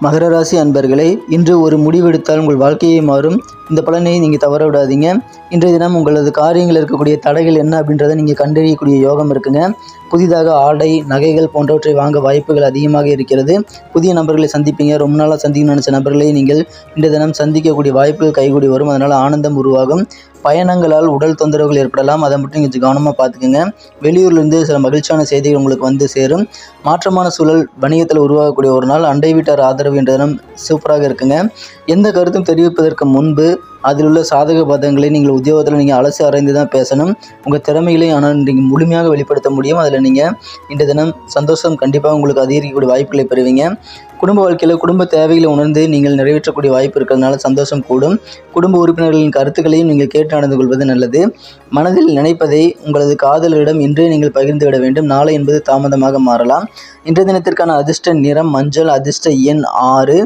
மகர ராசி அன்பர்களே, இன்று ஒரு முடிவெடுத்தால் உங்கள் வாழ்க்கையை மாறும். இந்த பலனை நீங்கள் தவற விடாதீங்க. இன்றைய தினம் உங்களது காரியங்கள் இருக்கக்கூடிய தடைகள் என்ன அப்படின்றத நீங்கள் கண்டறியக்கூடிய யோகம் இருக்குங்க. புதிதாக ஆடை, நகைகள் போன்றவற்றை வாங்க வாய்ப்புகள் அதிகமாக இருக்கிறது. புதிய நபர்களை சந்திப்பீங்க. ரொம்ப நாளாக சந்திக்கணும்னு நினச்ச நபர்களை நீங்கள் இன்றைய தினம் சந்திக்கக்கூடிய வாய்ப்புகள் கைகூடி வரும். அதனால் ஆனந்தம் உருவாகும். பயணங்களால் உடல் தொந்தரவுகள் ஏற்படலாம். அதை மட்டும் நீங்கள் கவனமாக பார்த்துக்குங்க. வெளியூர்லேருந்து சில மகிழ்ச்சியான செய்திகள் உங்களுக்கு வந்து சேரும். மாற்றமான சூழல் வணிகத்தில் உருவாகக்கூடிய ஒரு நாள். அண்டை வீட்டார் ஆதரவு என்ற தினம் சூப்பராக இருக்குங்க. எந்த கருத்தும் தெரிவிப்பதற்கு முன்பு அதில் உள்ள சாதக பாதகங்களை நீங்கள் உத்தியோகத்தில் நீங்கள் அலசி ஆராய்ந்து தான் பேசணும். உங்கள் திறமைகளை ஆனால் நீங்கள் முழுமையாக வெளிப்படுத்த முடியும். அதில் நீங்கள் இன்றைய தினம் சந்தோஷம் கண்டிப்பாக உங்களுக்கு அதிகரிக்கக்கூடிய வாய்ப்புகளை பெறுவீங்க. குடும்ப வாழ்க்கையில் குடும்ப தேவைகளை உணர்ந்து நீங்கள் நிறைவேற்றக்கூடிய வாய்ப்பு இருக்கிறதுனால சந்தோஷம் கூடும். குடும்ப உறுப்பினர்களின் கருத்துக்களையும் நீங்கள் கேட்டு நடந்து கொள்வது நல்லது. மனதில் நினைப்பதை உங்களது காதலரிடம் இன்றே நீங்கள் பகிர்ந்து விட வேண்டும். நாளை என்பது தாமதமாக மாறலாம். இன்றைய தினத்திற்கான அதிர்ஷ்ட நிறம் மஞ்சள். அதிர்ஷ்ட எண் 6.